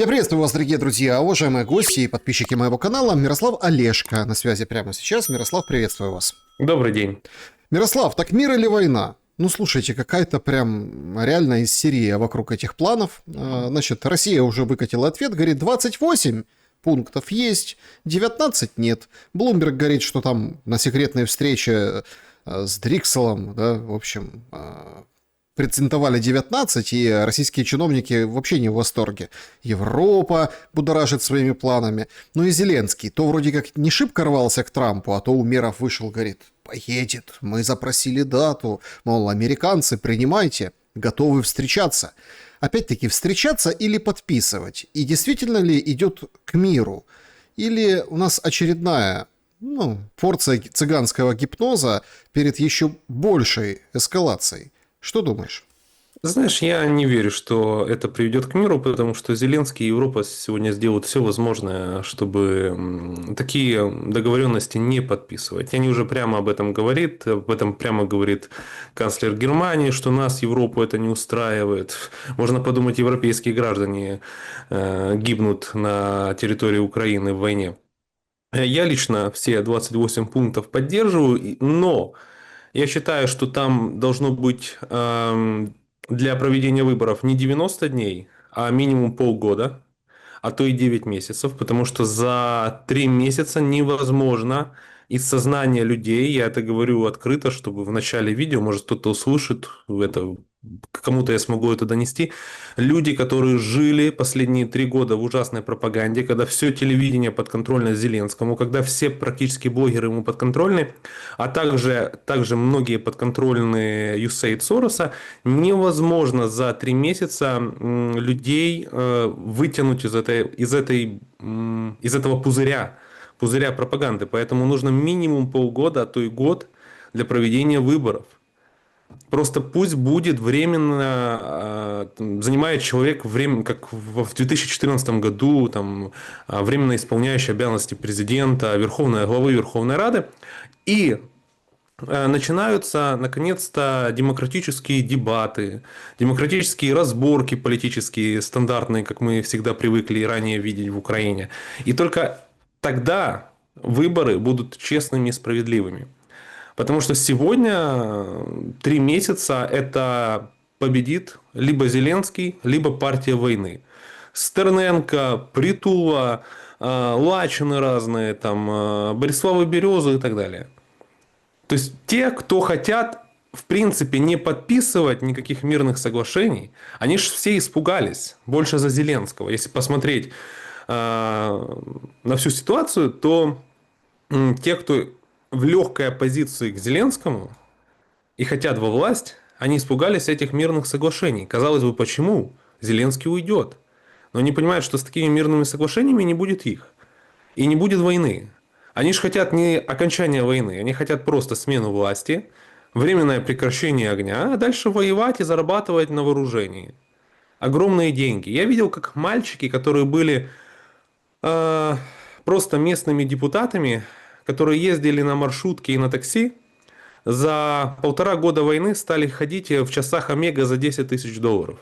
Я приветствую вас, дорогие друзья, уважаемые гости и подписчики моего канала. Мирослав Олешко на связи прямо сейчас. Мирослав, приветствую вас. Добрый день. Мирослав, так мир или война? Ну, слушайте, какая-то прям реально истерия вокруг этих планов. Значит, Россия уже выкатила ответ, говорит, 28 пунктов есть, 19 нет. Блумберг говорит, что там на секретной встрече с Дрикселом, да, в общем, презентовали 19, и российские чиновники вообще не в восторге. Европа будоражит своими планами. Ну и Зеленский, то вроде как не шибко рвался к Трампу, а то Умеров вышел, говорит, поедет, мы запросили дату, мол, американцы, принимайте, готовы встречаться. Опять-таки, встречаться или подписывать? И действительно ли идет к миру? Или у нас очередная порция цыганского гипноза перед еще большей эскалацией? Что думаешь? Знаешь, я не верю, что это приведет к миру, потому что Зеленский и Европа сегодня сделают все возможное, чтобы такие договоренности не подписывать. Они уже прямо об этом говорят, об этом прямо говорит канцлер Германии, что нас, Европу, это не устраивает. Можно подумать, европейские граждане гибнут на территории Украины в войне. Я лично все 28 пунктов поддерживаю, но я считаю, что там должно быть для проведения выборов не 90 дней, а минимум полгода, а то и 9 месяцев, потому что за 3 месяца невозможно из сознания людей, я это говорю открыто, чтобы в начале видео, может кто-то услышит это, кому-то я смогу это донести, люди, которые жили последние 3 года в ужасной пропаганде, когда все телевидение подконтрольно Зеленскому, когда все практически блогеры ему подконтрольны, а также многие подконтрольные USAID Сороса, невозможно за 3 месяца людей вытянуть из этого пузыря пропаганды. Поэтому нужно минимум полгода, а то и год для проведения выборов. Просто пусть будет временно, занимает человек время, как в 2014 году, там, временно исполняющий обязанности президента, главы Верховной Рады. И начинаются, наконец-то, демократические дебаты, демократические разборки политические, стандартные, как мы всегда привыкли и ранее видеть в Украине. И только тогда выборы будут честными и справедливыми. Потому что сегодня 3 месяца это победит либо Зеленский, либо партия войны. Стерненко, Притула, Лачины разные, там, Бориславы Березы и так далее. То есть те, кто хотят, в принципе, не подписывать никаких мирных соглашений, они же все испугались больше за Зеленского. Если посмотреть на всю ситуацию, то те, кто в легкой оппозиции к Зеленскому и хотят во власть, они испугались этих мирных соглашений. Казалось бы, почему? Зеленский уйдет. Но они понимают, что с такими мирными соглашениями не будет их. И не будет войны. Они же хотят не окончания войны, они хотят просто смену власти, временное прекращение огня, а дальше воевать и зарабатывать на вооружении. Огромные деньги. Я видел, как мальчики, которые были просто местными депутатами, которые ездили на маршрутке и на такси, за 1,5 года войны стали ходить в часах Омега за 10 тысяч долларов.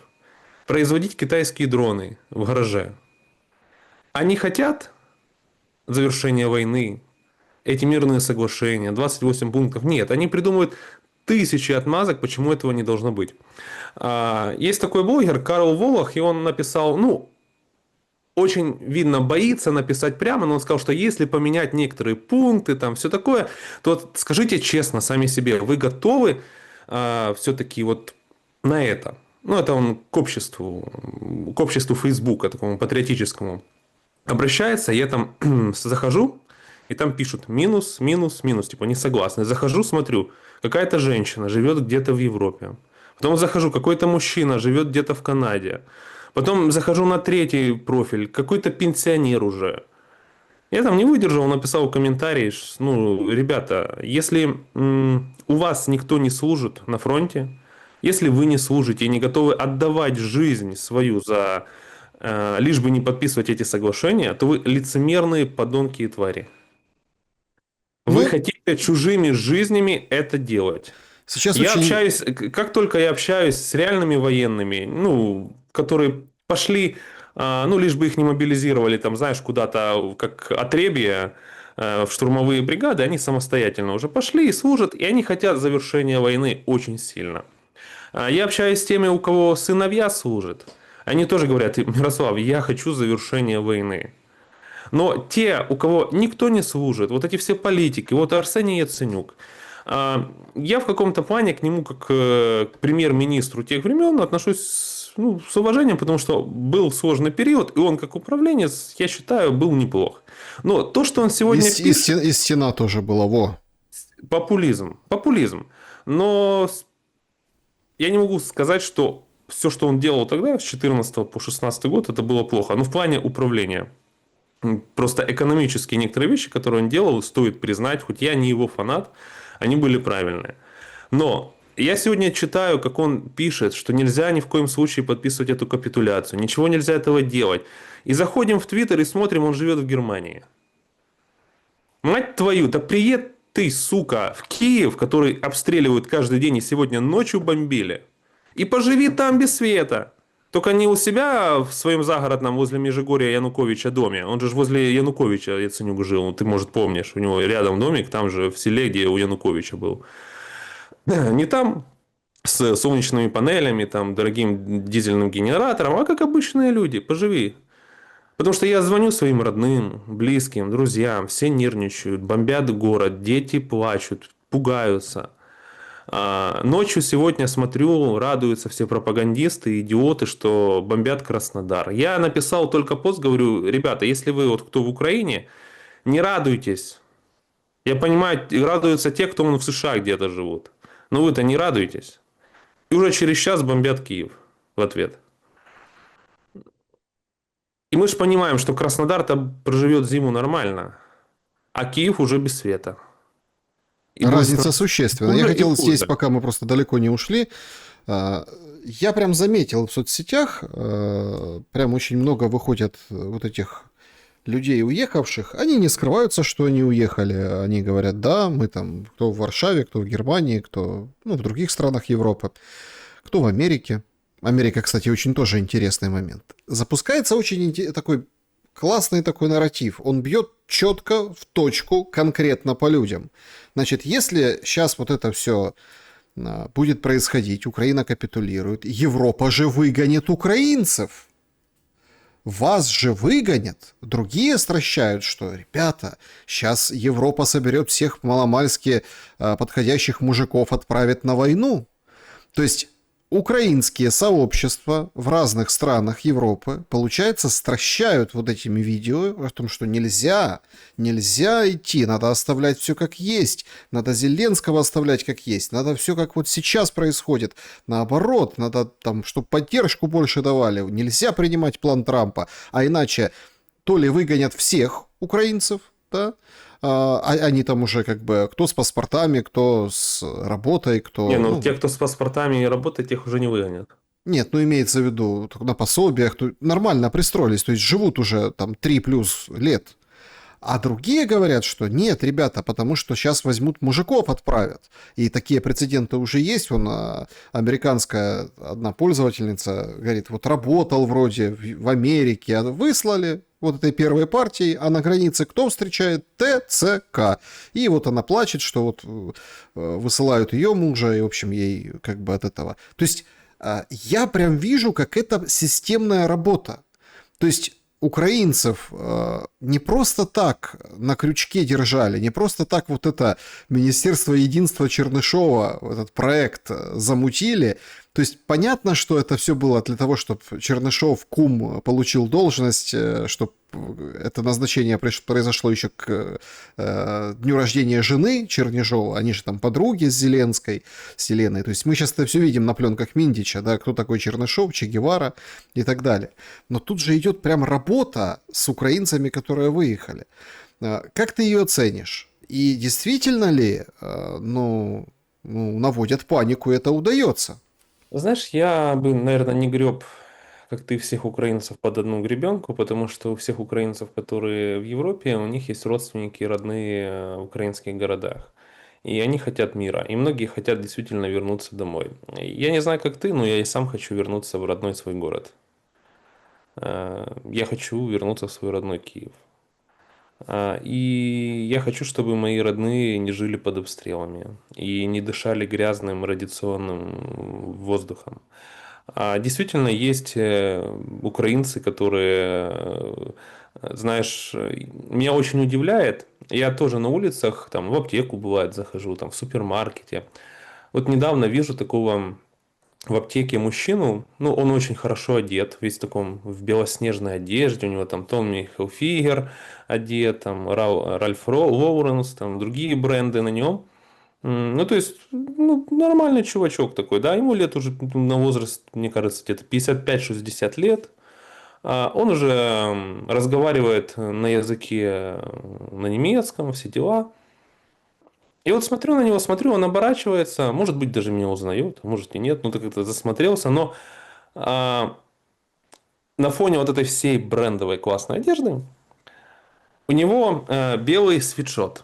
Производить китайские дроны в гараже. Они хотят завершения войны, эти мирные соглашения, 28 пунктов. Нет, они придумывают тысячи отмазок, почему этого не должно быть. Есть такой блогер Карл Волох, и он написал, очень видно, боится написать прямо, но он сказал, что если поменять некоторые пункты, там все такое, то скажите честно сами себе, вы готовы все-таки вот на это? Это он к обществу Фейсбука, такому патриотическому, обращается, я там захожу, и там пишут минус, минус, минус, типа не согласны. Захожу, смотрю, какая-то женщина живет где-то в Европе. Потом захожу, какой-то мужчина живет где-то в Канаде. Потом захожу на третий профиль, какой-то пенсионер уже. Я там не выдержал, написал комментарий, ребята, если у вас никто не служит на фронте, если вы не служите и не готовы отдавать жизнь свою за лишь бы не подписывать эти соглашения, то вы лицемерные подонки и твари. Вы Ну, хотите чужими жизнями это делать. сейчас очень... Как только я общаюсь с реальными военными, которые пошли Ну, лишь бы их не мобилизировали, там, знаешь, куда-то, как отребье, в штурмовые бригады, они самостоятельно уже пошли и служат, и они хотят завершения войны очень сильно. Я общаюсь с теми, у кого сыновья служат. Они тоже говорят: Мирослав, я хочу завершения войны. Но те, у кого никто не служит, вот эти все политики, вот Арсений Яценюк, я в каком-то плане к нему, как к премьер-министру тех времен, отношусь с уважением, потому что был сложный период, и он как управленец, я считаю, был неплох. Но то, что он сегодня пишет... И стена тоже была, во. Популизм. Популизм. Но я не могу сказать, что все, что он делал тогда, с 2014 по 2016 год, это было плохо. Но в плане управления. Просто экономические некоторые вещи, которые он делал, стоит признать, хоть я не его фанат, они были правильные. Но я сегодня читаю, как он пишет, что нельзя ни в коем случае подписывать эту капитуляцию, ничего нельзя этого делать. И заходим в Твиттер и смотрим, он живет в Германии. Мать твою, да приедь ты, сука, в Киев, который обстреливают каждый день и сегодня ночью бомбили. И поживи там без света. Только не у себя в своем загородном возле Межигорья Януковича доме. Он же возле Януковича Яценюк жил. Ты, может, помнишь. У него рядом домик, там же в селе, где у Януковича был. Не там с солнечными панелями, там, дорогим дизельным генератором, а как обычные люди. Поживи. Потому что я звоню своим родным, близким, друзьям, все нервничают, бомбят город, дети плачут, пугаются. Ночью сегодня смотрю, радуются все пропагандисты, идиоты, что бомбят Краснодар. Я написал только пост, говорю: ребята, если вы, вот кто в Украине, не радуйтесь. Я понимаю, радуются те, кто в США где-то живут. Но вы-то не радуйтесь. И уже через час бомбят Киев в ответ. И мы же понимаем, что Краснодар-то проживет зиму нормально, а Киев уже без света. И будет Разница существенна. Я хуже и хотел здесь, хуже. пока мы просто далеко не ушли, я прям заметил в соцсетях, прям очень много выходят вот этих людей, уехавших. Они не скрываются, что они уехали. Они говорят: да, мы там, кто в Варшаве, кто в Германии, кто в других странах Европы, кто в Америке. Америка, кстати, очень тоже интересный момент. Запускается очень такой классный такой нарратив. Он бьет четко в точку, конкретно по людям. Значит, если сейчас вот это все будет происходить, Украина капитулирует, Европа же выгонит украинцев. Вас же выгонят. Другие стращают, что, ребята, сейчас Европа соберет всех маломальски подходящих мужиков, отправит на войну. То есть украинские сообщества в разных странах Европы, получается, стращают вот этими видео о том, что нельзя идти, надо оставлять все как есть, надо Зеленского оставлять как есть, надо все как вот сейчас происходит, наоборот, надо там, чтобы поддержку больше давали, нельзя принимать план Трампа, а иначе то ли выгонят всех украинцев, да, они там уже как бы кто с паспортами, кто с работой, кто... Не, те, кто с паспортами и работает, тех уже не выгонят. Нет, имеется в виду на пособиях, нормально пристроились, то есть живут уже там 3+ лет. А другие говорят, что нет, ребята, потому что сейчас возьмут мужиков, отправят. И такие прецеденты уже есть. Американская одна пользовательница говорит, вот работал вроде в Америке, а выслали вот этой первой партии, а на границе кто встречает? ТЦК. И вот она плачет, что вот высылают ее мужа, и, в общем, ей как бы от этого. То есть я прям вижу, как это системная работа. То есть украинцев не просто так на крючке держали, не просто так вот это Министерство единства Чернышова, этот проект замутили. То есть понятно, что это все было для того, чтобы Чернышов, кум, получил должность, чтобы это назначение произошло еще к дню рождения жены Чернышова, они же там подруги с Зеленской, с Еленой. То есть мы сейчас это все видим на пленках Миндича, да, кто такой Чернышов, Че Гевара и так далее. Но тут же идет прям работа с украинцами, которые выехали. Как ты ее оценишь? И действительно ли, наводят панику, это удается? Знаешь, я бы, наверное, не греб, как ты, всех украинцев под одну гребенку, потому что у всех украинцев, которые в Европе, у них есть родственники, родные в украинских городах. И они хотят мира. И многие хотят действительно вернуться домой. Я не знаю, как ты, но я и сам хочу вернуться в родной свой город. Я хочу вернуться в свой родной Киев. И я хочу, чтобы мои родные не жили под обстрелами и не дышали грязным радиационным воздухом. Действительно, есть украинцы, которые, знаешь, меня очень удивляет. Я тоже на улицах, там, в аптеку бывает захожу, там, в супермаркете. Вот недавно вижу такого в аптеке мужчину, ну, он очень хорошо одет, весь в таком в белоснежной одежде, у него там Томми Хилфигер одет, там Ральф Лоуренс, там другие бренды на нем. Ну, то есть, ну, нормальный чувачок такой, да, ему лет уже на возраст, мне кажется, где-то 55-60 лет. Он уже разговаривает на языке, на немецком, все дела. И вот смотрю на него, смотрю, он оборачивается, может быть, даже меня узнает, а может и нет, ну, так это засмотрелся, но а, на фоне вот этой всей брендовой классной одежды у него белый свитшот.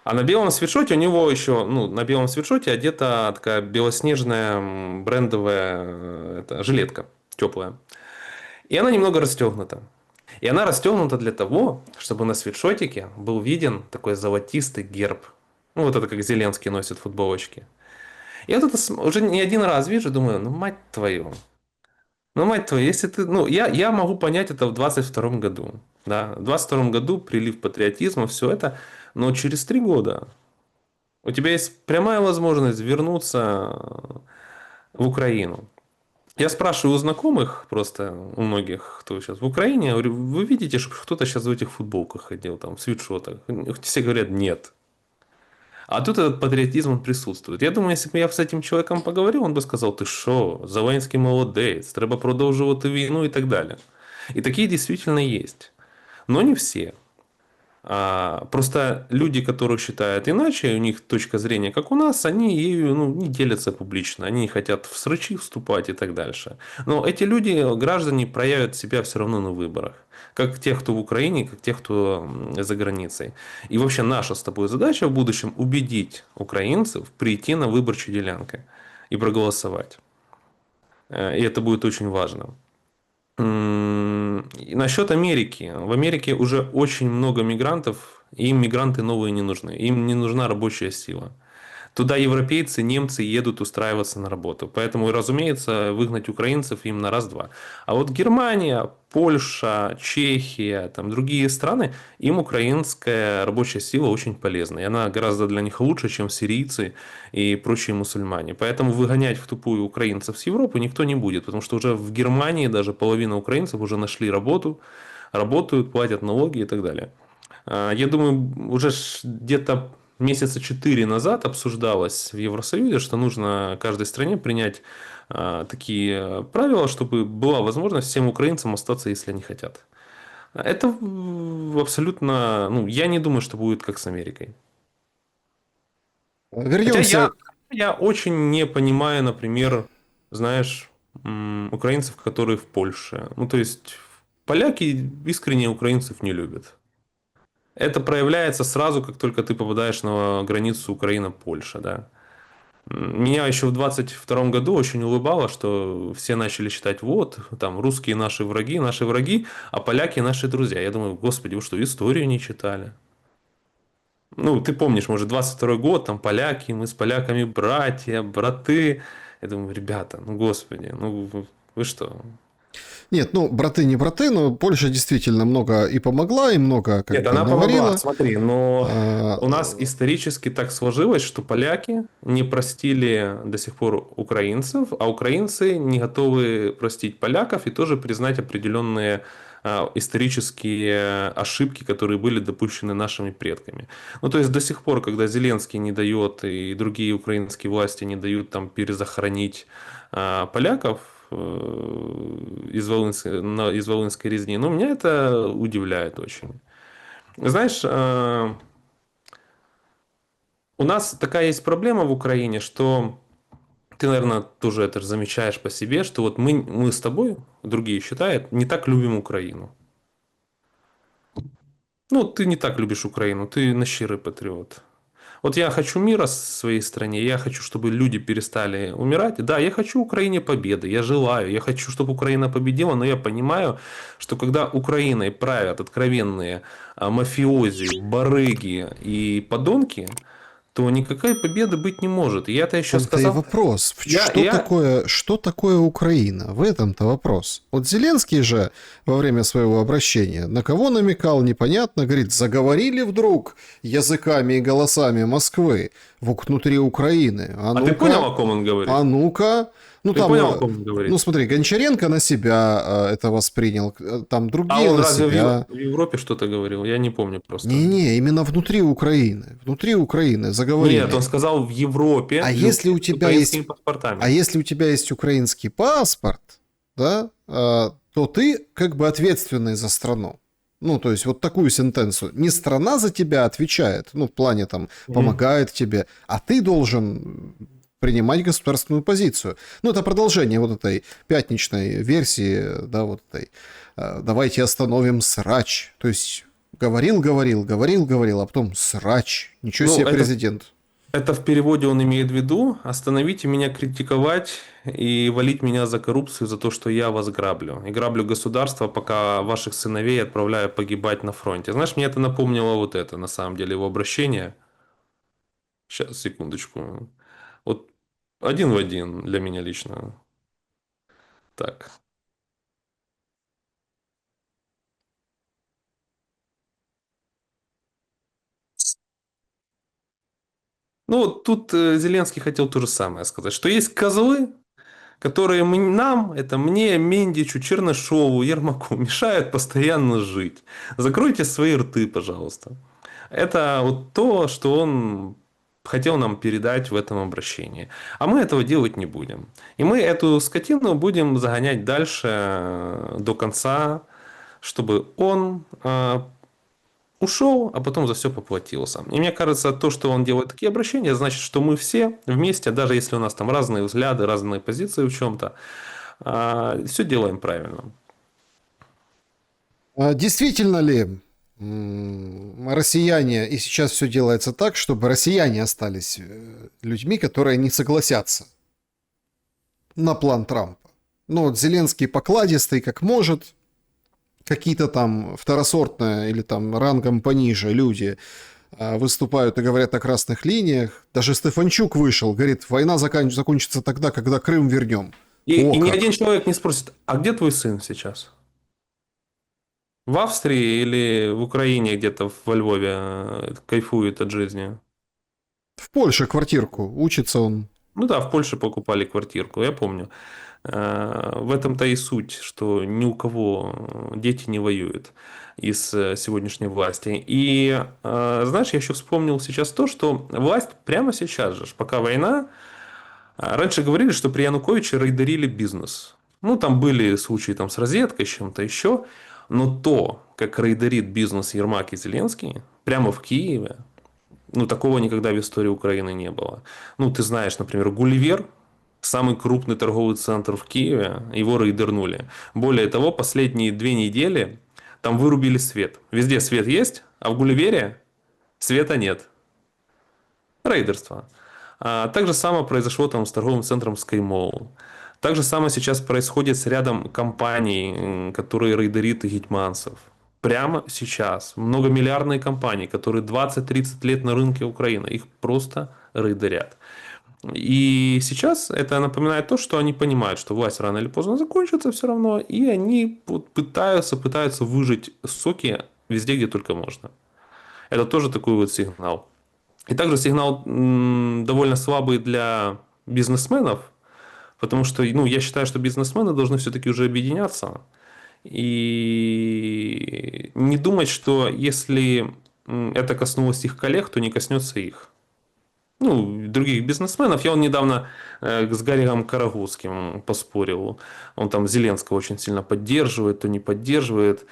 А на белом свитшоте у него еще, ну, на белом свитшоте одета такая белоснежная брендовая жилетка теплая. И она немного расстегнута. И она расстегнута для того, чтобы на свитшотике был виден такой золотистый герб. Ну, вот это как Зеленский носит футболочки. Я вот это уже не один раз вижу, думаю, ну, мать твою. Ну, мать твою, если ты... Ну, я могу понять это в 22 году. Да, в 22 году прилив патриотизма, все это. Но через 3 года у тебя есть прямая возможность вернуться в Украину. Я спрашиваю у знакомых, просто у многих, кто сейчас в Украине, я говорю, вы видите, что кто-то сейчас в этих футболках ходил, там, в свитшотах? Все говорят, нет. А тут этот патріотизм он присутствует. Я думаю, если бы я с этим человеком поговорил, он бы сказал, ти що, Зеленський молодець, треба продовжувати війну і так далі. И такие действительно есть. Но не все. Просто люди, которые считают иначе, у них точка зрения, как у нас, они ею не делятся публично, они не хотят в срачи вступать и так дальше. Но эти люди, граждане, проявят себя все равно на выборах. Как тех, кто в Украине, как тех, кто за границей. И вообще наша с тобой задача в будущем убедить украинцев прийти на выборчую делянку и проголосовать. И это будет очень важно. И насчет Америки. В Америке уже очень много мигрантов, и им мигранты новые не нужны. Им не нужна рабочая сила. Туда европейцы, немцы едут устраиваться на работу. Поэтому, разумеется, выгнать украинцев им на раз-два. А вот Германия, Польша, Чехия, там другие страны, им украинская рабочая сила очень полезна. И она гораздо для них лучше, чем сирийцы и прочие мусульмане. Поэтому выгонять в тупую украинцев с Европы никто не будет. Потому что уже в Германии даже половина украинцев уже нашли работу, работают, платят налоги и так далее. Я думаю, уже где-то месяца 4 назад обсуждалось в Евросоюзе, что нужно каждой стране принять такие правила, чтобы была возможность всем украинцам остаться, если они хотят. Это абсолютно... Ну, я не думаю, что будет как с Америкой. Хотя Вернемся. я очень не понимаю, например, знаешь, украинцев, которые в Польше. Ну, то есть, поляки искренне украинцев не любят. Это проявляется сразу, как только ты попадаешь на границу Украина-Польша, да. Меня еще в 22 году очень улыбало, что все начали считать, вот, там, русские наши враги, а поляки наши друзья. Я думаю, господи, вы что, историю не читали? Ну, ты помнишь, может, 22 год, там, поляки, мы с поляками братья, браты. Я думаю, ребята, ну, господи, ну, вы что? Нет, ну, браты не браты, но Польша действительно много и помогла, и много как Нет, бы она помогла, наварила. смотри, но А, у нас исторически так сложилось, что поляки не простили до сих пор украинцев, а украинцы не готовы простить поляков и тоже признать определенные исторические ошибки, которые были допущены нашими предками. Ну, то есть до сих пор, когда Зеленский не дает и другие украинские власти не дают там перезахоронить поляков, из Волынской резни. Но меня это удивляет очень. Знаешь, у нас такая есть проблема в Украине, что ты, наверное, тоже это замечаешь по себе, что вот мы с тобой, другие считают, не так любим Украину. Ну, ты не так любишь Украину, ты на щирый патриот. Вот я хочу мира в своей стране, я хочу, чтобы люди перестали умирать. Да, я хочу Украине победы, я желаю, я хочу, чтобы Украина победила, но я понимаю, что когда Украиной правят откровенные мафиози, барыги и подонки, то никакой победы быть не может. И я-то В еще том-то и сказал, вопрос. я, я, Что такое Украина? В этом-то вопрос. Вот Зеленский же во время своего обращения на кого намекал, непонятно, говорит, заговорили вдруг языками и голосами Москвы внутри Украины. А а ты понял, ну-ка, о ком он говорит? а ну-ка. Ну Ты там, понял, о ком он ну говорит? смотри, Гончаренко на себя это воспринял, там А другие он на разве себя. в Европе что-то говорил? Я не помню просто. Не-не, именно внутри Украины. Внутри Украины Нет, он заговорили. сказал в Европе А если люди у с тебя есть украинскими паспортами. А если у тебя есть украинский паспорт, да, то ты как бы ответственный за страну. Ну, то есть вот такую сентенцию. Не страна за тебя отвечает, ну, в плане там Мгм. помогает тебе, а ты должен принимать государственную позицию. Ну, это продолжение вот этой пятничной версии, да, вот этой «давайте остановим срач». То есть говорил, а потом срач. Ничего Ну, себе президент. это в переводе он имеет в виду: остановите меня критиковать и валить меня за коррупцию, за то, что я вас граблю. И граблю государство, пока ваших сыновей отправляю погибать на фронте. Знаешь, мне это напомнило вот это, на самом деле, его обращение. Сейчас, секундочку. Вот один в один для меня лично. Так. Ну, вот тут Зеленский хотел то же самое сказать, что есть козлы, которые нам, это мне, Мендичу, Чернышову, Ермаку, мешают постоянно жить. Закройте свои рты, пожалуйста. Это вот то, что он хотел нам передать в этом обращении. А мы этого делать не будем. И мы эту скотину будем загонять дальше до конца, чтобы он ушел, а потом за все поплатился. И мне кажется, то, что он делает такие обращения, значит, что мы все вместе, даже если у нас там разные взгляды, разные позиции в чем-то, все делаем правильно. Действительно ли россияне, и сейчас все делается так, чтобы россияне остались людьми, которые не согласятся на план Трампа? Ну вот Зеленский покладистый, как может, какие-то там второсортные или там рангом пониже люди выступают и говорят о красных линиях. Даже Стефанчук вышел, говорит, война закончится тогда, когда Крым вернем. И О ни один как! человек не спросит: а где твой сын сейчас? В Австрии или в Украине где-то во Львове кайфует от жизни? В Польше квартирку, учится он. Ну да, в Польше покупали квартирку, я помню. В этом-то и суть, что ни у кого дети не воюют из сегодняшней власти. И знаешь, я еще вспомнил сейчас то, что власть прямо сейчас же, пока война, раньше говорили, что при Януковиче рейдерили бизнес. Ну, там были случаи там, с розеткой, с чем-то еще. Но то, как рейдерит бизнес Ермак и Зеленский, прямо в Киеве, ну, такого никогда в истории Украины не было. Ну, ты знаешь, например, Гулливер, самый крупный торговый центр в Киеве, его рейдернули. Более того, последние 2 недели там вырубили свет. Везде свет есть, а в Гулливере света нет. Рейдерство. Так же самое произошло там с торговым центром SkyMall. Так же самое сейчас происходит с рядом компаний, которые рейдерит гетьманцев. Прямо сейчас многомиллиардные компании, которые 20-30 лет на рынке Украины, их просто рейдерят. И сейчас это напоминает то, что они понимают, что власть рано или поздно закончится все равно, и они вот пытаются выжать соки везде, где только можно. Это тоже такой вот сигнал. И также сигнал довольно слабый для бизнесменов, потому что, ну, я считаю, что бизнесмены должны все-таки уже объединяться и не думать, что если это коснулось их коллег, то не коснется их. Ну, других бизнесменов. Я вот недавно с Гариком Карагузским поспорил. Он там Зеленского очень сильно поддерживает, то не поддерживает.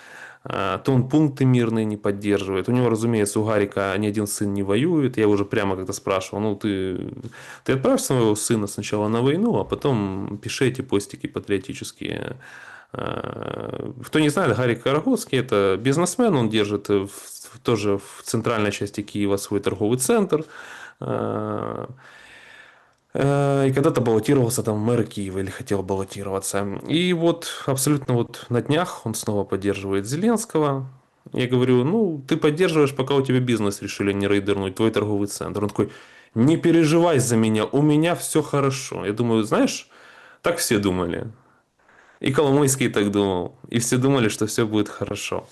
То он пункты мирные не поддерживает. У него, разумеется, у Гарика ни один сын не воюет. Я уже прямо как-то спрашивал: ну, ты отправь своего сына сначала на войну, а потом пиши эти постики патриотические. Кто не знает, Гарик Карагузский — это бизнесмен. Он держит тоже в центральной части Киева свой торговый центр. И когда-то баллотировался там в мэр Киева или хотел баллотироваться. И вот абсолютно вот на днях он снова поддерживает Зеленского. Я говорю, ну, ты поддерживаешь, пока у тебя бизнес решили не рейдернуть, твой торговый центр. Он такой, не переживай за меня, у меня все хорошо. Я думаю, знаешь, так все думали. И Коломойский так думал. И все думали, что все будет хорошо.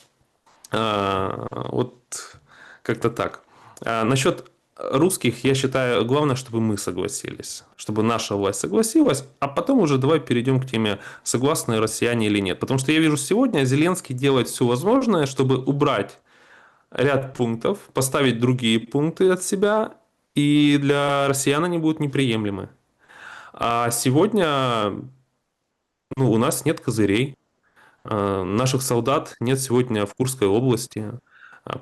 Вот как-то так. Насчет русских, я считаю, главное, чтобы мы согласились. Чтобы наша власть согласилась, а потом уже давай перейдем к теме, согласны россияне или нет. Потому что я вижу сегодня, Зеленский делает все возможное, чтобы убрать ряд пунктов, поставить другие пункты от себя, и для россиян они будут неприемлемы. А сегодня у нас нет козырей. Наших солдат нет сегодня в Курской области.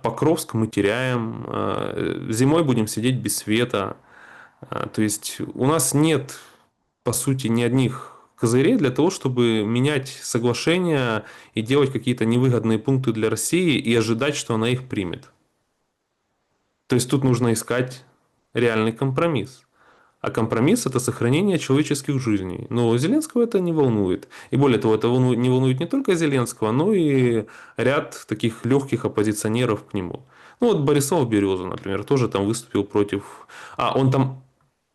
Покровск мы теряем. Зимой будем сидеть без света. То есть у нас нет, по сути, ни одних козырей для того, чтобы менять соглашения и делать какие-то невыгодные пункты для России и ожидать, что она их примет. То есть тут нужно искать реальный компромисс. А компромисс – это сохранение человеческих жизней. Но Зеленского это не волнует. И более того, это не волнует не только Зеленского, но и ряд таких легких оппозиционеров к нему. Ну вот Борисов Береза, например, тоже там выступил против... Он там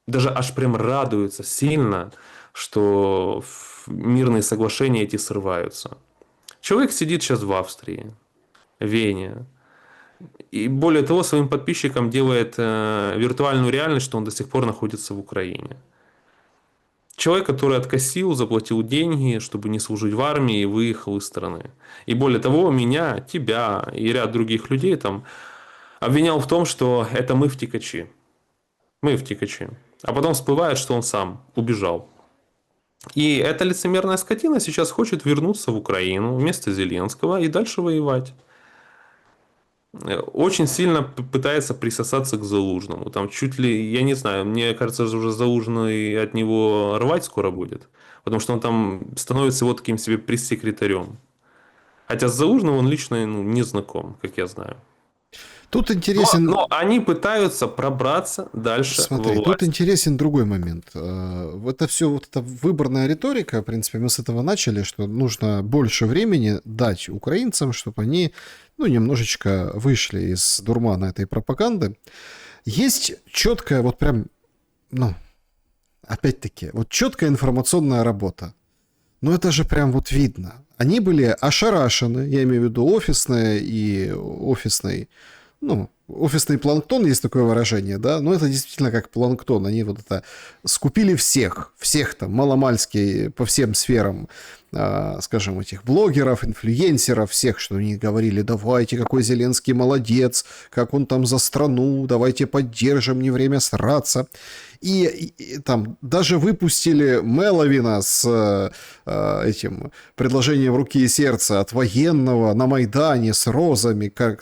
даже аж прям радуется сильно, что мирные соглашения эти срываются. Человек сидит сейчас в Австрии, в Вене. И более того, своим подписчикам делает виртуальную реальность, что он до сих пор находится в Украине. Человек, который откосил, заплатил деньги, чтобы не служить в армии, и выехал из страны. И более того, меня, тебя и ряд других людей там обвинял в том, что это мы втекачи. Мы втекачи. А потом всплывает, что он сам убежал. И эта лицемерная скотина сейчас хочет вернуться в Украину вместо Зеленского и дальше воевать. Очень сильно пытается присосаться к Залужному. Там чуть ли, я не знаю, мне кажется, уже Залужный от него рвать скоро будет. Потому что он там становится вот таким себе пресс-секретарем. Хотя с Залужным он лично не знаком, как я знаю. Тут Но, интересен, но они пытаются пробраться дальше во смотри, тут власть. интересен другой момент. Это все вот эта выборная риторика, в принципе, мы с этого начали, что нужно больше времени дать украинцам, чтобы они, немножечко вышли из дурмана этой пропаганды. Есть четкая, вот прям, опять-таки, вот четкая информационная работа. Но это же прям вот видно. Они были ошарашены, я имею в виду офисные и офисный, офисный планктон, есть такое выражение, да, но это действительно как планктон, они вот это скупили всех там маломальски по всем сферам, скажем, этих блогеров, инфлюенсеров, всех, что они говорили, давайте, какой Зеленский молодец, как он там за страну, давайте поддержим, не время сраться. И там даже выпустили Меловина с этим предложением руки и сердца от военного на Майдане с розами. Как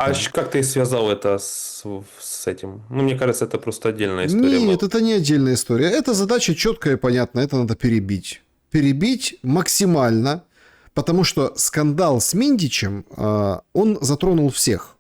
Ты связал это с этим? Мне кажется, это просто отдельная история была. Нет, это не отдельная история. Эта задача четкая и понятная. Это надо перебить. Перебить максимально, потому что скандал с Миндичем, он затронул всех.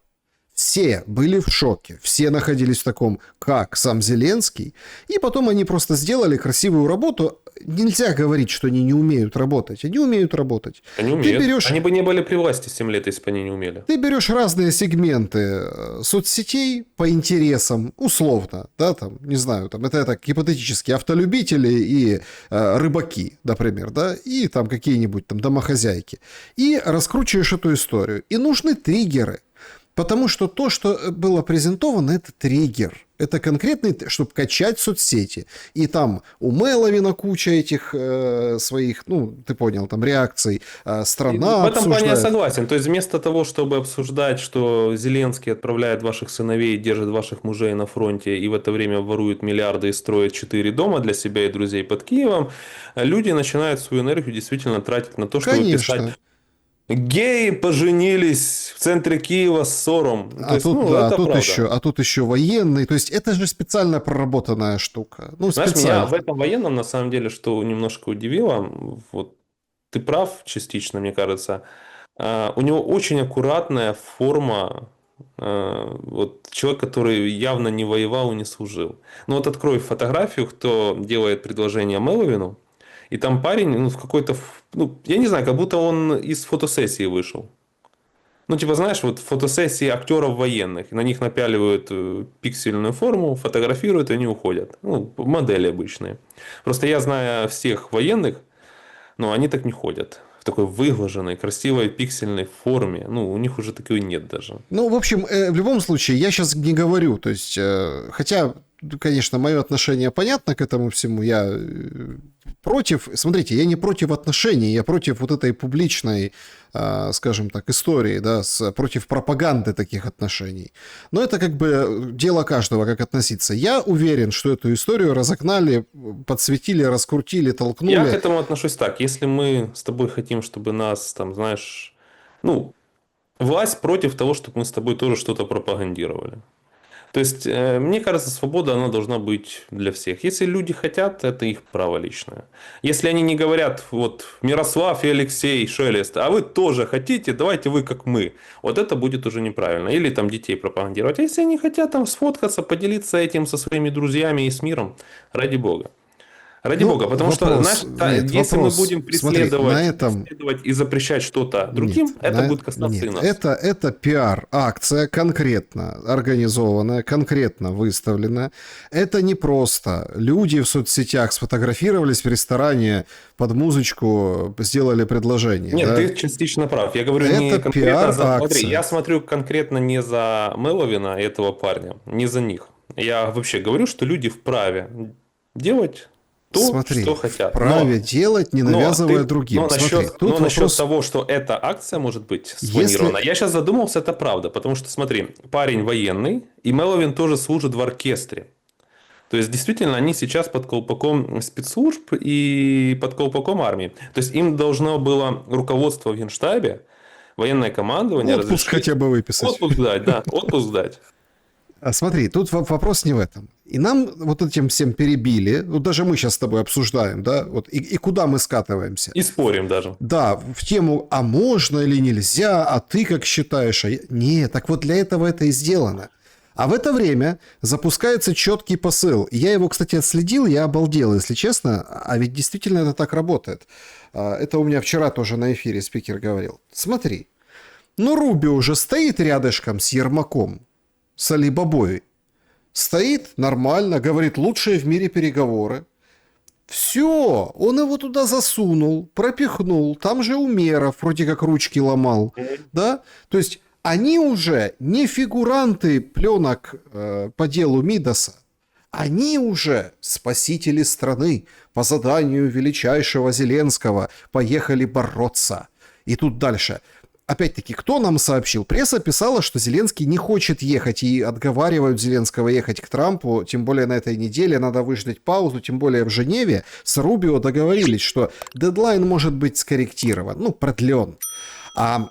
Все были в шоке, все находились в таком, как сам Зеленский, и потом они просто сделали красивую работу. Нельзя говорить, что они не умеют работать. Они умеют работать. Они умеют. Они бы не были при власти 7 лет, если бы они не умели. Ты берешь разные сегменты соцсетей по интересам, условно, да, там, не знаю, там, это так гипотетически автолюбители и рыбаки, например, да, и там какие-нибудь там домохозяйки, и раскручиваешь эту историю. И нужны триггеры. Потому что то, что было презентовано, это триггер. Это конкретный, чтобы качать соцсети. И там у Меловина куча этих своих, ты понял, там реакций. Страна в этом плане я обсуждает. согласен. То есть вместо того, чтобы обсуждать, что Зеленский отправляет ваших сыновей, держит ваших мужей на фронте и в это время ворует миллиарды и строит 4 дома для себя и друзей под Киевом, люди начинают свою энергию действительно тратить на то, чтобы писать... Геи поженились в центре Киева с ссором. Тут еще военный. То есть это же специально проработанная штука. Знаешь, меня в этом военном на самом деле, что немножко удивило, вот ты прав частично, мне кажется, у него очень аккуратная форма Вот человек, который явно не воевал и не служил. Ну вот открой фотографию, кто делает предложение Меловину, и там парень, ну, в какой-то, ну, я не знаю, как будто он из фотосессии вышел. Ну, типа, знаешь, вот фотосессии актеров военных. На них напяливают пиксельную форму, фотографируют, и они уходят. Ну, модели обычные. Просто я знаю всех военных, но они так не ходят. В такой выглаженной, красивой пиксельной форме. Ну, у них уже такой нет даже. Ну, в общем, в любом случае, я сейчас не говорю, то есть, хотя, конечно, мое отношение понятно к этому всему, я против, смотрите, я не против отношений, я против вот этой публичной, скажем так, истории, да, против пропаганды таких отношений. Но это как бы дело каждого, как относиться. Я уверен, что эту историю разогнали, подсветили, раскрутили, толкнули. Я к этому отношусь так. Если мы с тобой хотим, чтобы нас, там, знаешь, ну, власть против того, чтобы мы с тобой тоже что-то пропагандировали. То есть, мне кажется, свобода, она должна быть для всех. Если люди хотят, это их право личное. Если они не говорят, вот, Мирослав и Алексей Шелест, а вы тоже хотите, давайте вы как мы. Вот это будет уже неправильно. Или там детей пропагандировать. А если они хотят там сфоткаться, поделиться этим со своими друзьями и с миром, ради бога. Ради бога, потому вопрос, что, знаешь, нет, если вопрос. мы будем преследовать, Смотри, на этом... преследовать и запрещать что-то другим, Нет, это будет касаться и нет, нас. это пиар-акция конкретно организованная, конкретно выставленная. Это не просто люди в соцсетях сфотографировались в ресторане под музычку, сделали предложение. Нет, да? ты частично прав. Я говорю Это не конкретно за... пиар-акция. Смотри, я смотрю конкретно не за Меловина и этого парня, не за них. Я вообще говорю, что люди вправе делать то, Смотри, что хотят. вправе делать, не навязывая другим. Но Смотри, насчет, тут вопрос... насчет того, что эта акция может быть спланирована, я сейчас задумался, это правда. Потому что, смотри, парень военный, и Меловин тоже служит в оркестре. То есть, действительно, они сейчас под колпаком спецслужб и под колпаком армии. То есть, им должно было руководство в Генштабе, военное командование отпуск хотя бы выписать. Отпуск дать, да, отпуск дать. Смотри, тут вопрос не в этом. И нам вот этим всем перебили, вот даже мы сейчас с тобой обсуждаем, да, вот, и куда мы скатываемся. И спорим даже. Да, в тему, а можно или нельзя, а ты как считаешь? Нет, так вот для этого это и сделано. А в это время запускается четкий посыл. Я его, кстати, отследил, я обалдел, если честно, а ведь действительно это так работает. Это у меня вчера тоже на эфире спикер говорил. Смотри, ну Руби уже стоит рядышком с Ермаком, с Алибабой. Стоит нормально, говорит, лучшие в мире переговоры. Все, он его туда засунул, пропихнул. Там же Умеров вроде как ручки ломал. Да? То есть они уже не фигуранты пленок по делу Мидаса. Они уже спасители страны. По заданию величайшего Зеленского поехали бороться. И тут дальше... Опять-таки, кто нам сообщил? Пресса писала, что Зеленский не хочет ехать и отговаривают Зеленского ехать к Трампу, тем более на этой неделе надо выждать паузу, тем более в Женеве с Рубио договорились, что дедлайн может быть скорректирован, ну, продлен. А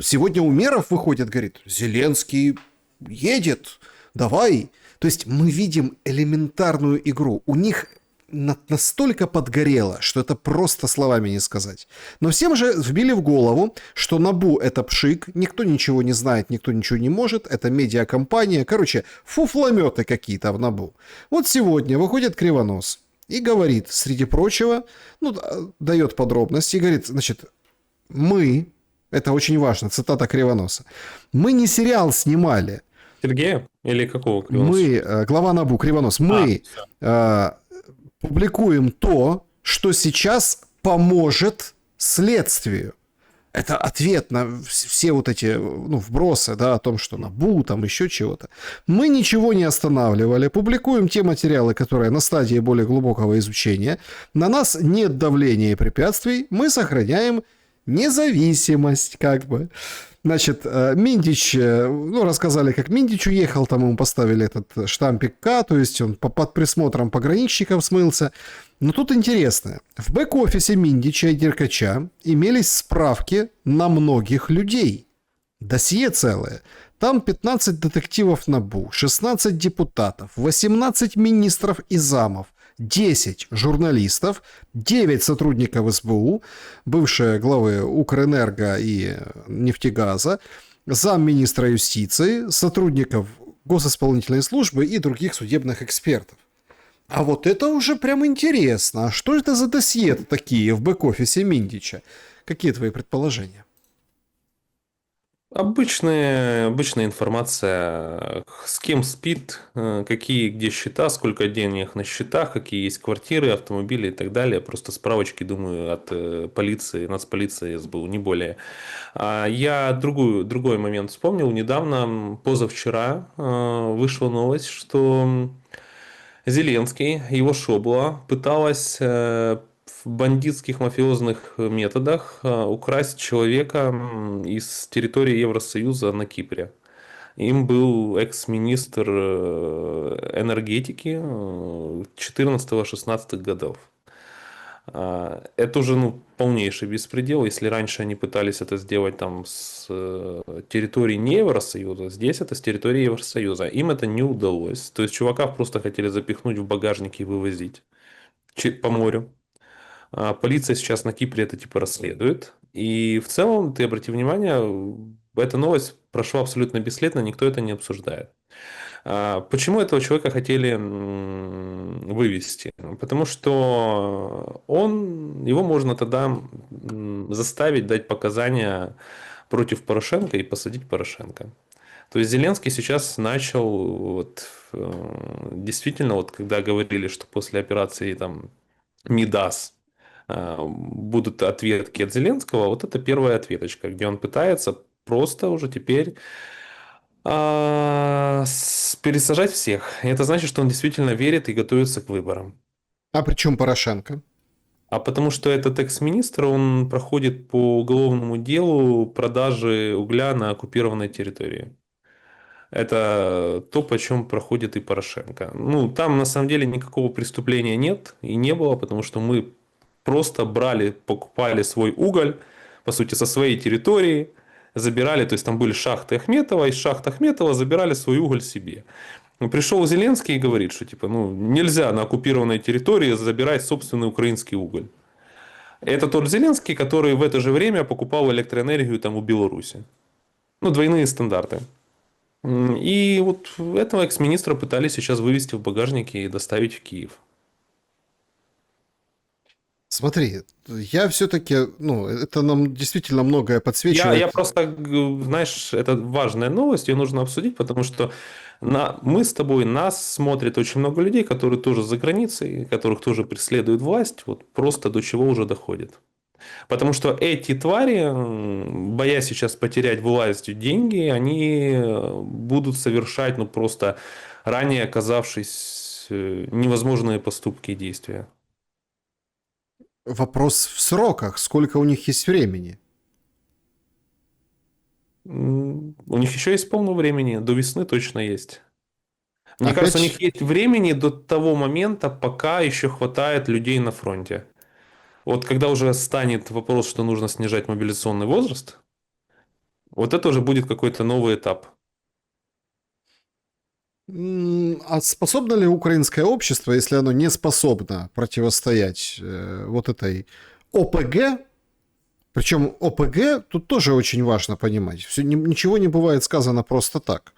сегодня Умеров выходит, говорит, Зеленский едет, давай. То есть мы видим элементарную игру. У них настолько подгорело, что это просто словами не сказать. Но всем же вбили в голову, что НАБУ это пшик, никто ничего не знает, никто ничего не может, это медиакомпания, короче, фуфлометы какие-то в НАБУ. Вот сегодня выходит Кривонос и говорит, среди прочего, ну, дает подробности, и говорит, значит, мы, это очень важно, цитата Кривоноса, мы не сериал снимали. Сергея? Или какого Кривоноса? Мы, глава НАБУ, Кривонос, мы... публикуем то, что сейчас поможет следствию. Это ответ на все вот эти вбросы, да, о том, что НАБУ, там еще чего-то. Мы ничего не останавливали, публикуем те материалы, которые на стадии более глубокого изучения. На нас нет давления и препятствий, мы сохраняем независимость, как бы. Значит, Миндич, рассказали, как Миндич уехал, там ему поставили этот штампик К, то есть он под присмотром пограничников смылся. Но тут интересно, в бэк-офисе Миндича и Деркача имелись справки на многих людей. Досье целое. Там 15 детективов НАБУ, 16 депутатов, 18 министров и замов, 10 журналистов, 9 сотрудников СБУ, бывшие главы Укрэнерго и Нефтегаза, замминистра юстиции, сотрудников госисполнительной службы и других судебных экспертов. А вот это уже прям интересно. А что это за досье такие в бэк-офисе Миндича? Какие твои предположения? Обычная информация, с кем спит, какие где счета, сколько денег на счетах, какие есть квартиры, автомобили и так далее. Просто справочки, думаю, от полиции, нацполиции, СБУ, не более. Я другой момент вспомнил. Недавно, позавчера, вышла новость, что Зеленский, его шобла, пыталась в бандитских мафиозных методах украсть человека из территории Евросоюза на Кипре. Им был экс-министр энергетики 14-16 годов. Это уже полнейший беспредел. Если раньше они пытались это сделать там с территории не Евросоюза, здесь это с территории Евросоюза. Им это не удалось. То есть чуваков просто хотели запихнуть в багажник и вывозить по морю. Полиция сейчас на Кипре это типа расследует. И в целом, ты обрати внимание, эта новость прошла абсолютно бесследно, никто это не обсуждает. Почему этого человека хотели вывести? Потому что его можно тогда заставить дать показания против Порошенко и посадить Порошенко. То есть Зеленский сейчас начал действительно, когда говорили, что после операции там Мидас будут ответки от Зеленского, вот это первая ответочка, где он пытается просто уже теперь пересажать всех. И это значит, что он действительно верит и готовится к выборам. А при чем Порошенко? А потому что этот экс-министр, он проходит по уголовному делу продажи угля на оккупированной территории. Это то, по чем проходит и Порошенко. Там на самом деле никакого преступления нет и не было, потому что мы просто покупали свой уголь, по сути, со своей территории, забирали, то есть там были шахты Ахметова, из шахт Ахметова забирали свой уголь себе. Пришел Зеленский и говорит, что нельзя на оккупированной территории забирать собственный украинский уголь. Это тот Зеленский, который в это же время покупал электроэнергию там у Беларуси. Двойные стандарты. И вот этого экс-министра пытались сейчас вывести в багажнике и доставить в Киев. Смотри, я все-таки, это нам действительно многое подсвечивает. Я просто, знаешь, это важная новость, ее нужно обсудить, потому что мы с тобой, нас смотрит очень много людей, которые тоже за границей, которых тоже преследует власть, вот просто до чего уже доходит. Потому что эти твари, боясь сейчас потерять власть, деньги, они будут совершать, просто ранее оказавшись невозможные поступки и действия. Вопрос в сроках. Сколько у них есть времени? У них еще есть полно времени. До весны точно есть. Мне Опять... кажется, у них есть времени до того момента, пока еще хватает людей на фронте. Вот когда уже станет вопрос, что нужно снижать мобилизационный возраст, вот это уже будет какой-то новый этап. А способно ли украинское общество, если оно не способно противостоять вот этой ОПГ? Причем ОПГ тут тоже очень важно понимать. Ничего не бывает сказано просто так.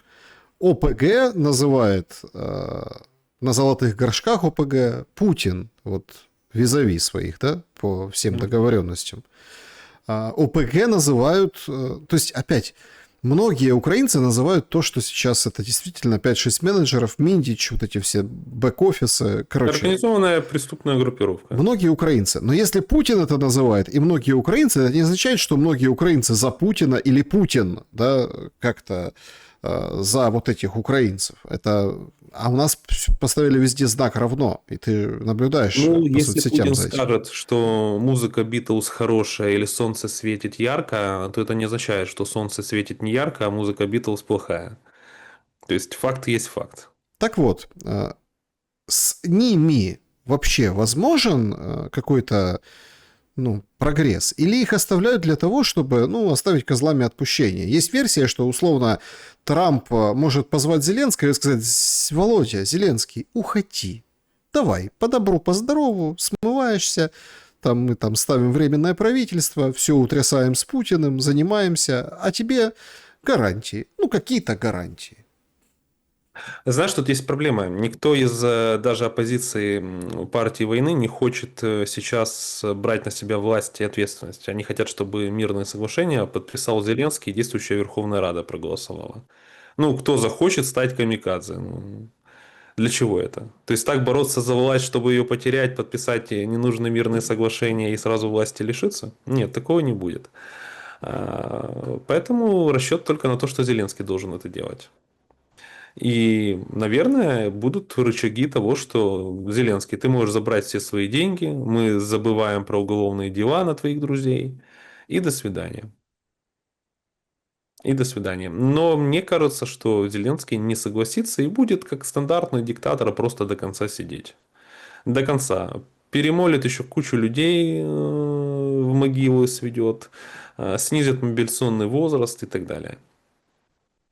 ОПГ называет на золотых горшках ОПГ Путин, вот визави своих, да, по всем договоренностям. ОПГ называют, то есть опять, многие украинцы называют то, что сейчас это действительно 5-6 менеджеров, Миндич, вот эти все бэк-офисы, короче. Организованная преступная группировка. Многие украинцы. Но если Путин это называет, и многие украинцы, это не означает, что многие украинцы за Путина или Путин, да, как-то за вот этих украинцев. А у нас поставили везде знак равно, и ты наблюдаешь по если соцсетям Путин за этим. скажет, что музыка Битлз хорошая или солнце светит ярко, то это не означает, что солнце светит не ярко, а музыка Битлз плохая. То есть факт есть факт. Так вот, с ними вообще возможен какой-то прогресс? Или их оставляют для того, чтобы оставить козлами отпущения? Есть версия, что условно Трамп может позвать Зеленского и сказать: Володя, Зеленский, уходи. Давай, по добру, по здорову, смываешься. Мы ставим временное правительство, все утрясаем с Путиным, занимаемся. А тебе гарантии. Ну, какие-то гарантии. Знаешь, тут есть проблема. Никто из даже оппозиции партии войны не хочет сейчас брать на себя власть и ответственность. Они хотят, чтобы мирные соглашения подписал Зеленский, и действующая Верховная Рада проголосовала. Ну, кто захочет стать камикадзе? Ну, для чего это? То есть так бороться за власть, чтобы ее потерять, подписать ненужные мирные соглашения и сразу власти лишиться? Нет, такого не будет. Поэтому расчет только на то, что Зеленский должен это делать. И, наверное, будут рычаги того, что Зеленский, ты можешь забрать все свои деньги, мы забываем про уголовные дела на твоих друзей, и до свидания. И до свидания. Но мне кажется, что Зеленский не согласится и будет как стандартный диктатор просто до конца сидеть. До конца. Перемолит еще кучу людей в могилу сведет, снизит мобилизационный возраст и так далее.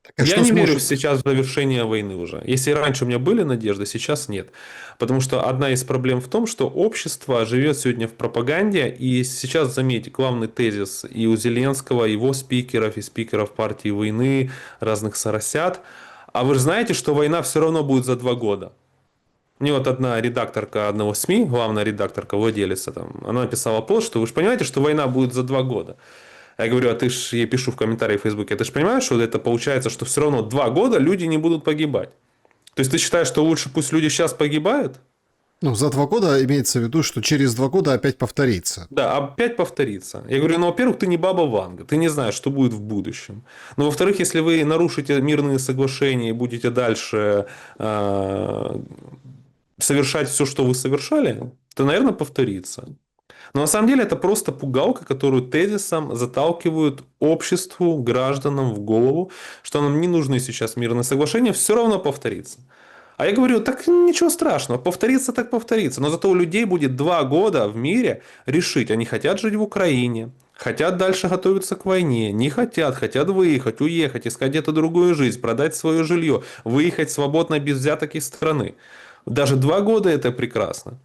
Так, а Я что не верю сможет... сейчас в завершение войны уже. Если раньше у меня были надежды, сейчас нет. Потому что одна из проблем в том, что общество живет сегодня в пропаганде. И сейчас, заметьте, главный тезис и у Зеленского, и его спикеров, и спикеров партии войны, разных соросят. А вы же знаете, что война все равно будет за 2 года. Мне вот одна редакторка одного СМИ, главная редакторка, владелица, там, она написала пост, что вы же понимаете, что война будет за 2 года. Я говорю, а ты ж, я пишу в комментарии в Фейсбуке, ты же понимаешь, что это получается, что все равно 2 года люди не будут погибать. То есть ты считаешь, что лучше пусть люди сейчас погибают? Ну, за 2 года имеется в виду, что через 2 года опять повторится. Да, опять повторится. Я говорю, ну, во-первых, ты не баба Ванга, ты не знаешь, что будет в будущем. Но, во-вторых, если вы нарушите мирные соглашения и будете дальше совершать все, что вы совершали, то, наверное, повторится. Но на самом деле это просто пугалка, которую тезисом заталкивают обществу, гражданам в голову, что нам не нужны сейчас мирные соглашения, все равно повторится. А я говорю, так ничего страшного, повторится так повторится. Но зато у людей будет 2 года в мире решить, они хотят жить в Украине, хотят дальше готовиться к войне, не хотят, хотят выехать, уехать, искать где-то другую жизнь, продать свое жилье, выехать свободно без взяток из страны. Даже 2 года это прекрасно.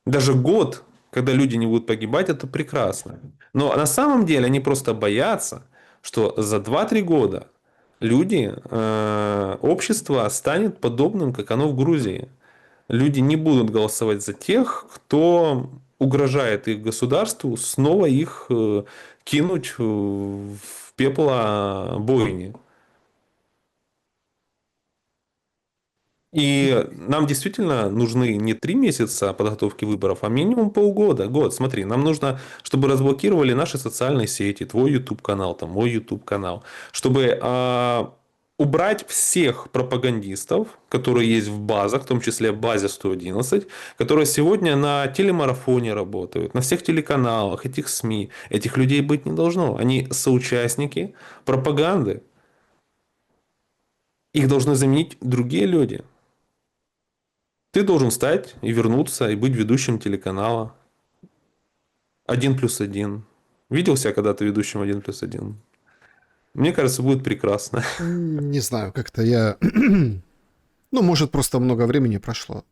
Даже год, когда люди не будут погибать, это прекрасно. Но на самом деле они просто боятся, что за 2-3 года люди, общество станет подобным, как оно в Грузии. Люди не будут голосовать за тех, кто угрожает их государству снова их кинуть в пепло бойни. И нам действительно нужны не 3 месяца подготовки выборов, а минимум полгода, год. Смотри, нам нужно, чтобы разблокировали наши социальные сети, твой YouTube-канал, там, мой YouTube-канал, чтобы убрать всех пропагандистов, которые есть в базах, в том числе в базе 111, которые сегодня на телемарафоне работают, на всех телеканалах, этих СМИ. Этих людей быть не должно. Они соучастники пропаганды. Их должны заменить другие люди. Ты должен встать и вернуться, и быть ведущим телеканала. 1+1. Видел себя когда-то ведущим 1+1? Мне кажется, будет прекрасно. Не знаю, как-то я... Ну, может, просто много времени прошло.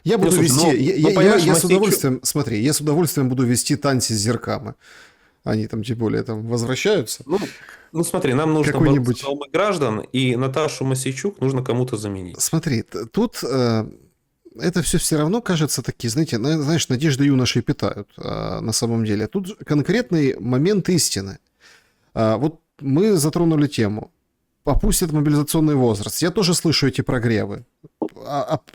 Я буду слушай, вести... понимаешь, я с Масейчук- удовольствием... Смотри, я с удовольствием буду вести танцы с зерками. Они там, тем более, там возвращаются. Ну, смотри, нам нужно Какой-нибудь... бороться за умы граждан, и Наташу Мосейчук нужно кому-то заменить. Смотри, тут это все равно кажется такие, знаете, знаешь, надежды юношей питают на самом деле. Тут конкретный момент истины. Вот мы затронули тему. Опустят мобилизационный возраст. Я тоже слышу эти прогревы.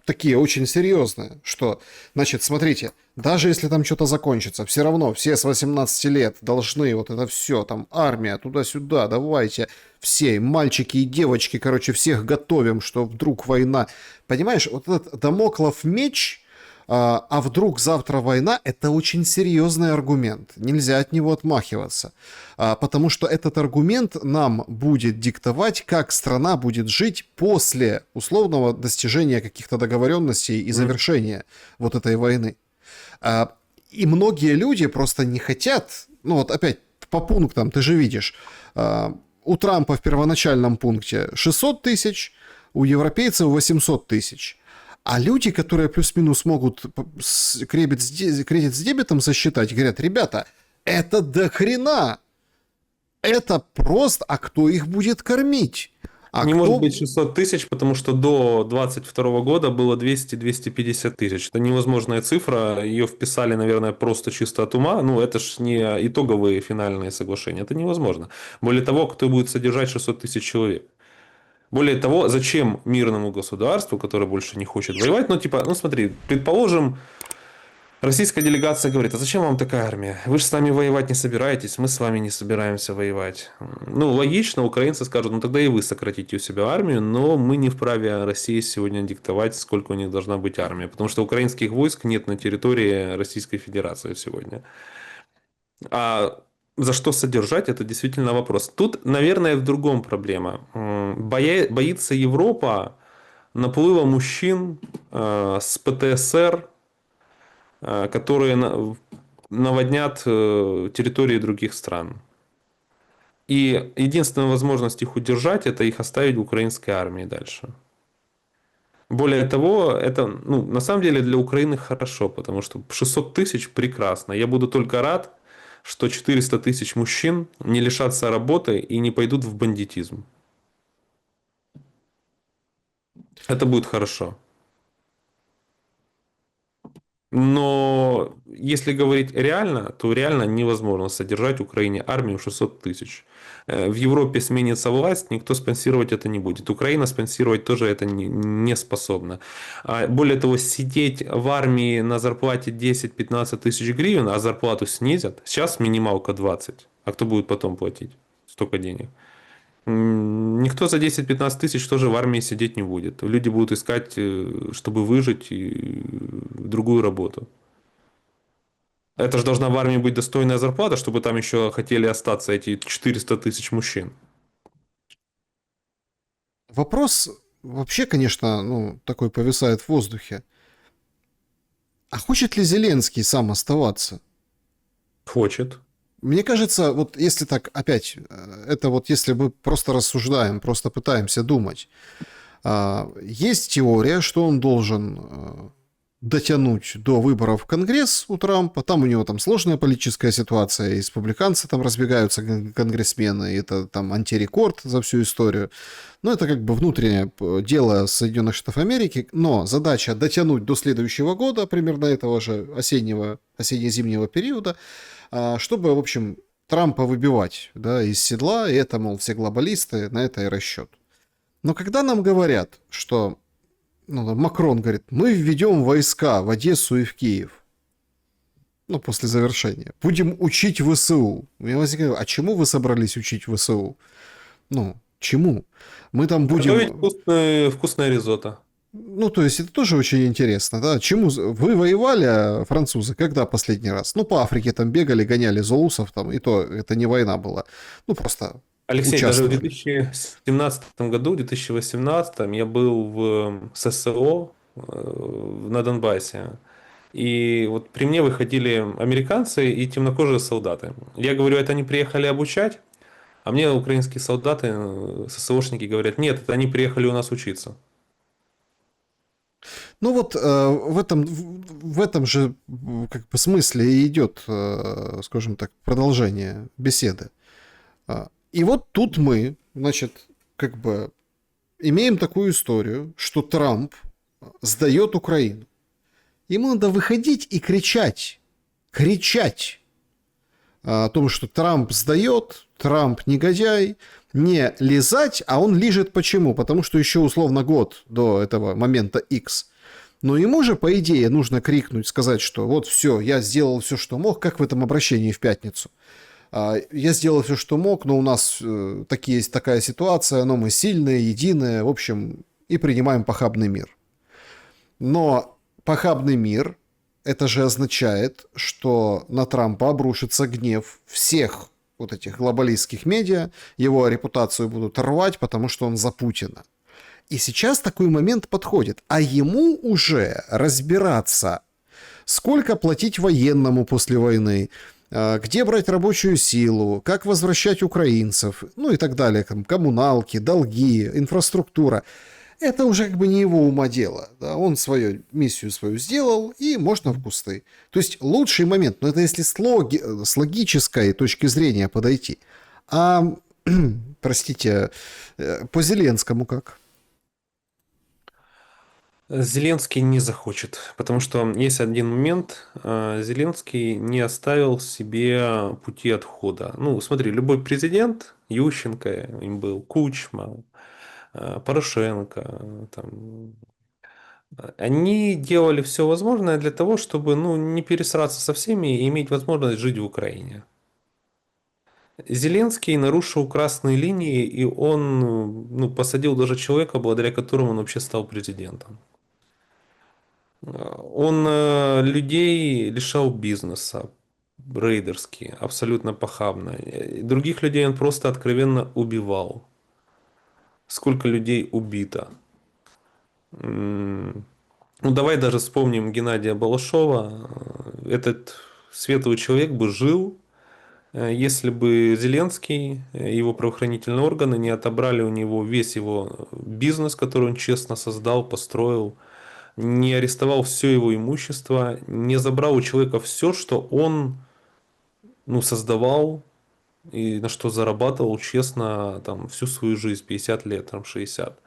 Такие очень серьезные. Что, значит, смотрите, даже если там что-то закончится, все равно все с 18 лет должны вот это все, там армия, туда-сюда, давайте все, мальчики и девочки, короче, всех готовим, что вдруг война. Понимаешь, вот этот дамоклов меч, а вдруг завтра война, это очень серьезный аргумент. Нельзя от него отмахиваться. Потому что этот аргумент нам будет диктовать, как страна будет жить после условного достижения каких-то договоренностей и завершения вот этой войны. И многие люди просто не хотят, ну вот опять по пунктам, ты же видишь, у Трампа в первоначальном пункте 600 тысяч, у европейцев 800 тысяч. А люди, которые плюс-минус могут кредит с дебетом засчитать, говорят, ребята, это до хрена. это просто, а кто их будет кормить? А Не кто... может быть 600 тысяч, потому что до 22 года было 200-250 тысяч. Это невозможная цифра. Ее вписали, наверное, просто чисто от ума. Ну, это ж не итоговые финальные соглашения. Это невозможно. Более того, кто будет содержать 600 тысяч человек? Более того, зачем мирному государству, которое больше не хочет воевать? Ну, типа, ну смотри, предположим, российская делегация говорит, а зачем вам такая армия? Вы же с нами воевать не собираетесь, мы с вами не собираемся воевать. Ну, логично, украинцы скажут, ну тогда и вы сократите у себя армию, но мы не вправе России сегодня диктовать, сколько у них должна быть армия, потому что украинских войск нет на территории Российской Федерации сегодня. А за что содержать, это действительно вопрос. Тут, наверное, в другом проблема. Боится Европа наплыва мужчин с ПТСР, которые наводнят территории других стран. И единственная возможность их удержать, это их оставить в украинской армии дальше. Более того, это ну, на самом деле для Украины хорошо, потому что 600 тысяч прекрасно. Я буду только рад, что 400 тысяч мужчин не лишатся работы и не пойдут в бандитизм. Это будет хорошо. Но если говорить реально, то реально невозможно содержать в Украине армию 600 тысяч. В Европе сменится власть, никто спонсировать это не будет. Украина спонсировать тоже это не способна. Более того, сидеть в армии на зарплате 10-15 тысяч гривен, а зарплату снизят. Сейчас минималка 20. А кто будет потом платить столько денег? Никто за 10-15 тысяч тоже в армии сидеть не будет. Люди будут искать, чтобы выжить, другую работу. Это же должна в армии быть достойная зарплата, чтобы там еще хотели остаться эти 400 тысяч мужчин. Вопрос вообще, конечно, ну, такой повисает в воздухе. А хочет ли Зеленский сам оставаться? Хочет. Мне кажется, вот если так, опять, это вот если мы просто рассуждаем, просто пытаемся думать. Есть теория, что он должен дотянуть до выборов в Конгресс у Трампа. Там у него там сложная политическая ситуация, и республиканцы там разбегаются, конгрессмены, и это там антирекорд за всю историю. Но это как бы внутреннее дело Соединенных Штатов Америки. Но задача дотянуть до следующего года, примерно этого же осенне-зимнего периода, чтобы, в общем, Трампа выбивать, да, из седла, и это, мол, все глобалисты, на это и расчет. Но когда нам говорят, что Макрон говорит, мы введем войска в Одессу и в Киев, ну, после завершения, будем учить ВСУ. Я возникаю, а чему вы собрались учить ВСУ? Ну, чему? Мы там Готовить будем... вкусное ризотто. Ну, то есть, это тоже очень интересно, да? Чему... Вы воевали, французы, когда последний раз? Ну, по Африке там бегали, гоняли зоусов, там, и то это не война была. Ну, просто Алексей, даже в участвовали. 2017 году, в 2018 я был в ССО на Донбассе. И вот при мне выходили американцы и темнокожие солдаты. Я говорю, это они приехали обучать, а мне украинские солдаты, ССОшники говорят, нет, это они приехали у нас учиться. Ну вот в этом же как бы смысле и идет, скажем так, продолжение беседы. И вот тут мы, значит, как бы имеем такую историю, что Трамп сдает Украину. Ему надо выходить и кричать о том, что Трамп сдает, Трамп негодяй, не лизать, а он лижет почему? Потому что еще условно год до этого момента X. Но ему же, по идее, нужно крикнуть, сказать, что вот все, я сделал все, что мог, как в этом обращении в пятницу. Я сделал все, что мог, но у нас есть такая ситуация, но мы сильные, единые, в общем, и принимаем похабный мир. Но похабный мир, это же означает, что на Трампа обрушится гнев всех вот этих глобалистских медиа, его репутацию будут рвать, потому что он за Путина. И сейчас такой момент подходит, а ему уже разбираться, сколько платить военному после войны, где брать рабочую силу, как возвращать украинцев, ну и так далее, там, коммуналки, долги, инфраструктура. Это уже как бы не его ума дело. Да? Он свою миссию свою сделал, и можно в кусты. То есть лучший момент, но это если с логической точки зрения подойти. А, простите, по Зеленскому как? Зеленский не захочет, потому что есть один момент. Зеленский не оставил себе пути отхода. Ну, смотри, любой президент, Ющенко им был, Кучма, Порошенко, там, они делали все возможное для того, чтобы ну, не пересраться со всеми и иметь возможность жить в Украине. Зеленский нарушил красные линии, и он ну, посадил даже человека, благодаря которому он вообще стал президентом. Он людей лишал бизнеса, рейдерски, абсолютно похабно. Других людей он просто откровенно убивал. Сколько людей убито. Ну, давай даже вспомним Геннадия Балашова. Этот светлый человек бы жил, если бы Зеленский, его правоохранительные органы не отобрали у него весь его бизнес, который он честно создал, построил, не арестовал все его имущество, не забрал у человека все, что он ну, создавал и на что зарабатывал честно там, всю свою жизнь, 50 лет, там, 60.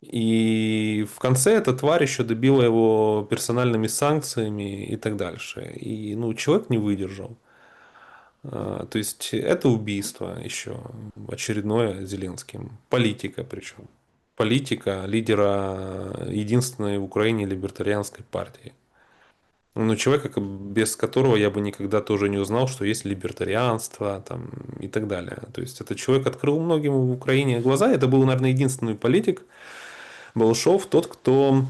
И в конце эта тварь еще добила его персональными санкциями и так дальше. И ну, человек не выдержал. То есть это убийство еще очередное Зеленским. Политика причем. Политика лидера единственной в Украине либертарианской партии. Ну, человека, без которого я бы никогда тоже не узнал, что есть либертарианство там, и так далее. То есть, этот человек открыл многим в Украине глаза. Это был, наверное, единственный политик, Балашов, тот, кто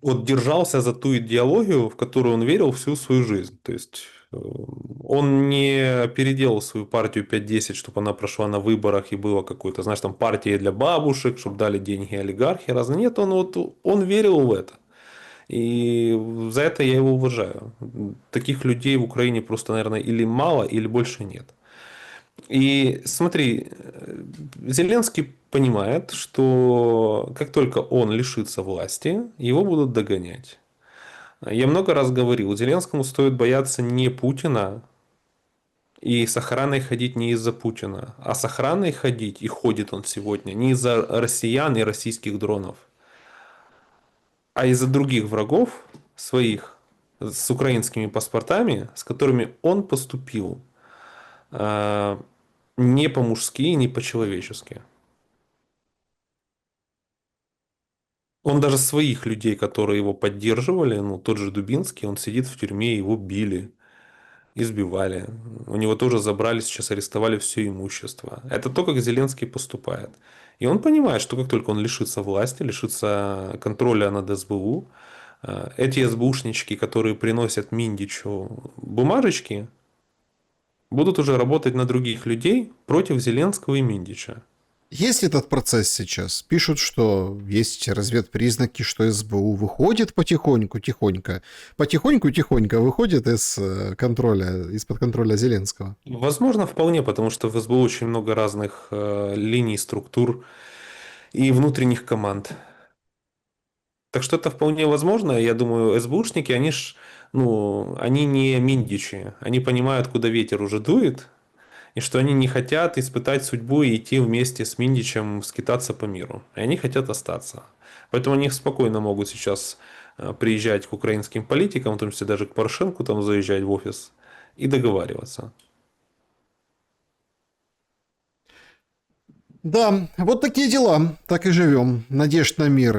вот держался за ту идеологию, в которую он верил всю свою жизнь. То есть, он не переделал свою партию 5-10, чтобы она прошла на выборах и была какой-то, знаешь, там партия для бабушек, чтобы дали деньги олигархи. Раз нет, он верил в это. И за это я его уважаю. Таких людей в Украине просто, наверное, или мало, или больше нет. И смотри, Зеленский понимает, что как только он лишится власти, его будут догонять. Я много раз говорил, Зеленскому стоит бояться не Путина и с охраной ходить не из-за Путина, а с охраной ходить, и ходит он сегодня, не из-за россиян и российских дронов, а из-за других врагов своих с украинскими паспортами, с которыми он поступил не по-мужски, не по-человечески. Он даже своих людей, которые его поддерживали, ну, тот же Дубинский, он сидит в тюрьме, его били, избивали. У него тоже забрали, сейчас арестовали все имущество. Это то, как Зеленский поступает. И он понимает, что как только он лишится власти, лишится контроля над СБУ, эти СБУшнички, которые приносят Миндичу бумажечки, будут уже работать на других людей против Зеленского и Миндича. Есть этот процесс сейчас? Пишут, что есть разведпризнаки, что СБУ выходит потихоньку, потихоньку выходит из-под контроля Зеленского. Возможно, вполне, потому что в СБУ очень много разных линий, структур и внутренних команд. Так что это вполне возможно. Я думаю, СБУшники, они ж, ну, они не миндичи. Они понимают, куда ветер уже дует, и что они не хотят испытать судьбу и идти вместе с Миндичем скитаться по миру. И они хотят остаться. Поэтому они спокойно могут сейчас приезжать к украинским политикам, в том числе даже к Порошенку, там заезжать в офис и договариваться. Да, вот такие дела, так и живем. Надежд на мир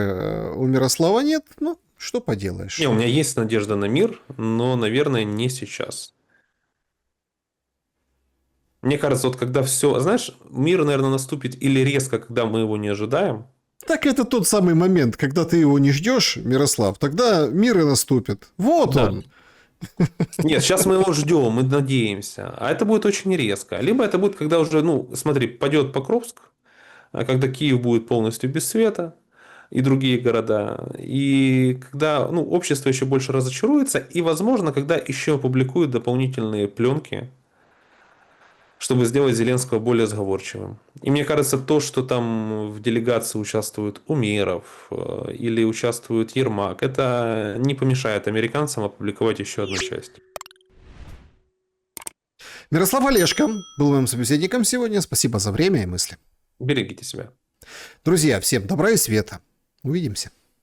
у Мирослава нет, ну, что Не, поделаешь. у меня есть надежда на мир, но, наверное, не сейчас. Мне кажется, вот когда все, знаешь, мир, наверное, наступит или резко, когда мы его не ожидаем. Так это тот самый момент, когда ты его не ждешь, Мирослав, тогда мир и наступит. Вот Да. он. Нет, сейчас мы его ждем, мы надеемся. А это будет очень резко. Либо это будет, когда уже, ну, смотри, падет Покровск, а когда Киев будет полностью без света и другие города. И когда ну, общество еще больше разочаруется, и, возможно, когда еще опубликуют дополнительные пленки, чтобы сделать Зеленского более сговорчивым. И мне кажется, то, что там в делегации участвует Умеров или участвует Ермак, это не помешает американцам опубликовать еще одну часть. Мирослав Олешко был моим собеседником сегодня. Спасибо за время и мысли. Берегите себя. Друзья, всем добра и света. Увидимся.